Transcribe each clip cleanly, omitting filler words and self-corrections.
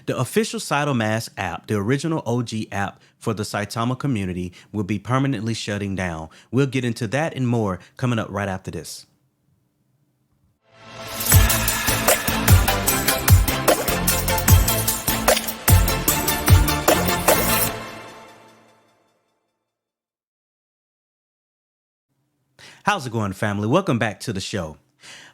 The official Saitamask app, the original OG app for the Saitama community, will be permanently shutting down. We'll get into that and more coming up right after this. How's it going, family? Welcome back to the show.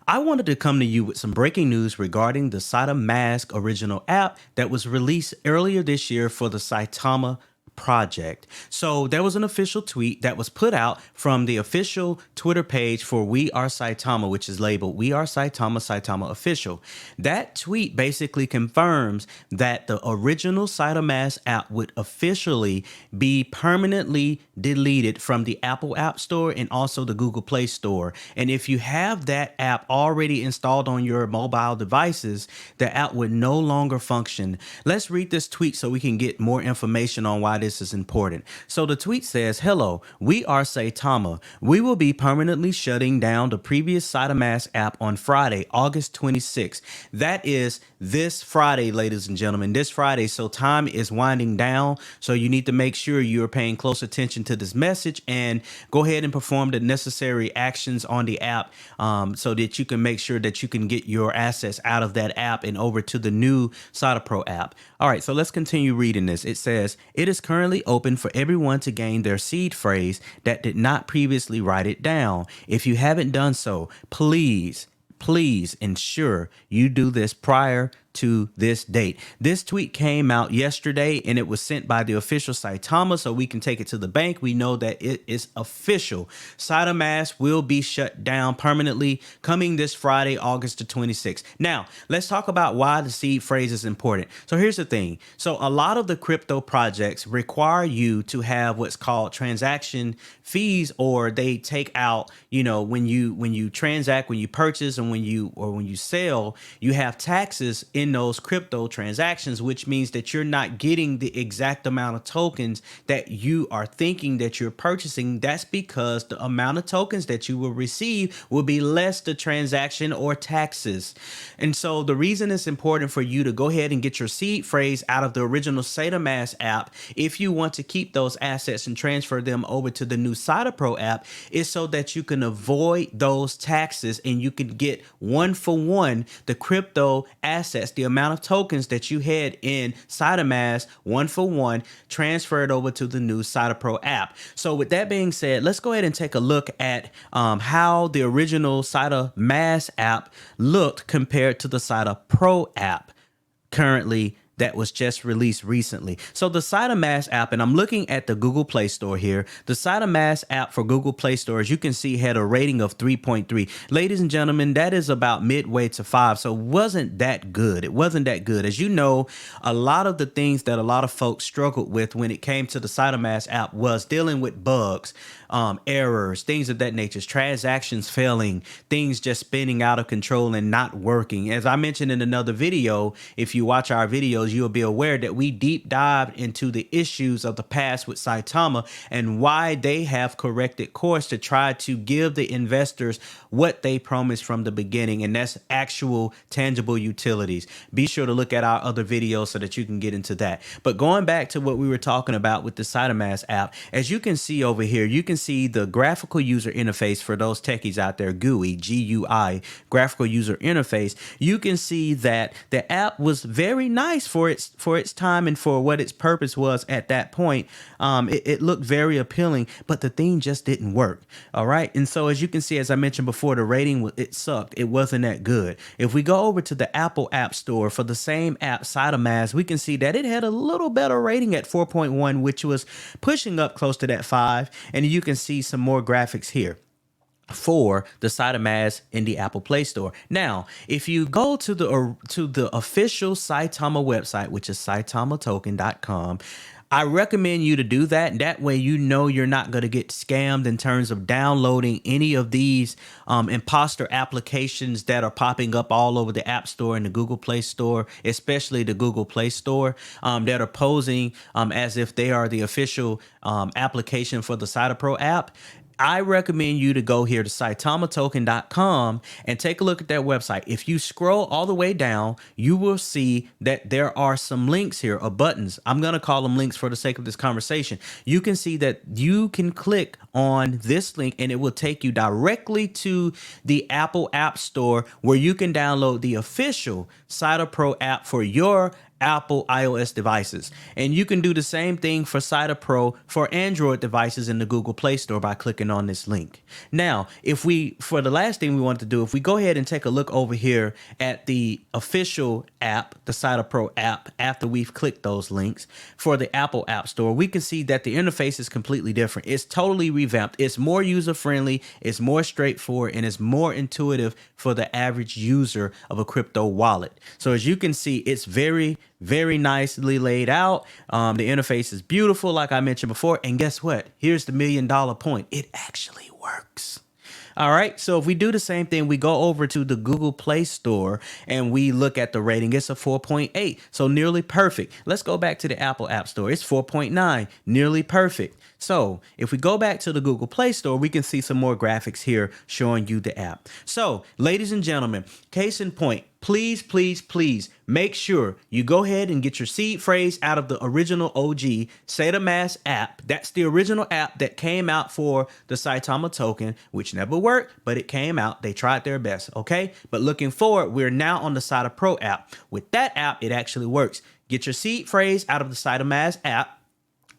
I wanted to come to you with some breaking news regarding the Saitamask original app that was released earlier this year for the Saitama project. So there was an official tweet that was put out from the official Twitter page for We Are Saitama, which is labeled We Are Saitama, Saitama Official. That tweet basically confirms that the original Saitamask app would officially be permanently deleted from the Apple App Store and also the Google Play Store. And if you have that app already installed on your mobile devices, the app would no longer function. Let's read this tweet so we can get more information on why this is important. So the tweet says, "Hello, we are Saitama. We will be permanently shutting down the previous Saitamask app on Friday, August 26th. That is this Friday, ladies and gentlemen, this Friday. So time is winding down. So you need to make sure you're paying close attention to this message and go ahead and perform the necessary actions on the app so that you can make sure that you can get your assets out of that app and over to the new SaitaPro app." All right, so let's continue reading this. It says, "It is currently open for everyone to gain their seed phrase that did not previously write it down. If you haven't done so, please ensure you do this prior to this date." This tweet came out yesterday and it was sent by the official Saitama, so we can take it to the bank. We know that it is official. Saitamask will be shut down permanently coming this Friday, August the 26th. Now, let's talk about why the seed phrase is important. So here's the thing. So a lot of the crypto projects require you to have what's called transaction fees, or they take out, when you transact, when you purchase and when you sell, you have taxes in those crypto transactions, which means that you're not getting the exact amount of tokens that you are thinking that you're purchasing. That's because the amount of tokens that you will receive will be less the transaction or taxes. And so the reason it's important for you to go ahead and get your seed phrase out of the original Saitamask app, if you want to keep those assets and transfer them over to the new SaitaPro app, is so that you can avoid those taxes and you can get one for one the crypto assets, the amount of tokens that you had in Saitamask, one for one, transferred over to the new SaitaPro app. So with that being said, let's go ahead and take a look at how the original Saitamask app looked compared to the SaitaPro app currently that was just released recently. So the Saitamask app, and I'm looking at the Google Play Store here. The Saitamask app for Google Play Store, as you can see, had a rating of 3.3. Ladies and gentlemen, that is about midway to 5. So it wasn't that good. It wasn't that good. As you know, a lot of the things that a lot of folks struggled with when it came to the Saitamask app was dealing with bugs, errors, things of that nature, transactions failing, things just spinning out of control and not working. As I mentioned in another video, if you watch our videos, you'll be aware that we deep dived into the issues of the past with Saitama and why they have corrected course to try to give the investors what they promised from the beginning, and that's actual tangible utilities. Be sure to look at our other videos so that you can get into that. But going back to what we were talking about with the Saitamask app, as you can see over here, you can see the graphical user interface for those techies out there, GUI, G-U-I, graphical user interface. You can see that the app was very nice for its time and for what its purpose was at that point. It looked very appealing, but the thing just didn't work. All right. And so as you can see, as I mentioned before, the rating, it sucked. It wasn't that good. If we go over to the Apple App Store for the same app, Saitamask, we can see that it had a little better rating at 4.1, which was pushing up close to that 5. And you can see some more graphics here for the Saitamask in the Apple Play Store. Now, if you go to the official Saitama website, which is saitamatoken.com, I recommend you to do that. That way, you're not going to get scammed in terms of downloading any of these imposter applications that are popping up all over the App Store and the Google Play Store, especially the Google Play Store, that are posing as if they are the official application for the SaitaPro app. I recommend you to go here to saitamatoken.com and take a look at their website. If you scroll all the way down, you will see that there are some links here or buttons. I'm going to call them links for the sake of this conversation. You can see that you can click on this link and it will take you directly to the Apple App Store where you can download the official SaitaPro app for your Apple iOS devices. And you can do the same thing for SaitaPro for Android devices in the Google Play Store by clicking on this link. Now, for the last thing we want to do, if we go ahead and take a look over here at the official app, the SaitaPro app, after we've clicked those links for the Apple App Store, we can see that the interface is completely different. It's totally revamped. It's more user-friendly, it's more straightforward, and it's more intuitive for the average user of a crypto wallet. So as you can see, it's very nicely laid out. The interface is beautiful, like I mentioned before. And guess what? Here's the $1 million point. It actually works. All right. So if we do the same thing, we go over to the Google Play Store and we look at the rating. It's a 4.8. So nearly perfect. Let's go back to the Apple App Store. It's 4.9, nearly perfect. So if we go back to the Google Play Store, we can see some more graphics here showing you the app. So ladies and gentlemen, case in point, please make sure you go ahead and get your seed phrase out of the original OG Saitamask app. That's the original app that came out for the Saitama token, which never worked, but it came out. They tried their best, okay? But looking forward, we're now on the SaitaPro app. With that app, it actually works. Get your seed phrase out of the Saitamask app.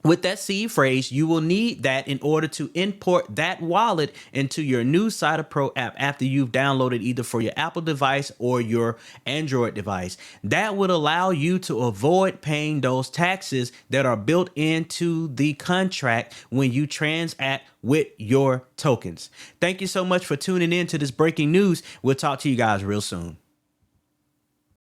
With that seed phrase, you will need that in order to import that wallet into your new SaitaPro app after you've downloaded either for your Apple device or your Android device. That would allow you to avoid paying those taxes that are built into the contract when you transact with your tokens. Thank you so much for tuning in to this breaking news. We'll talk to you guys real soon.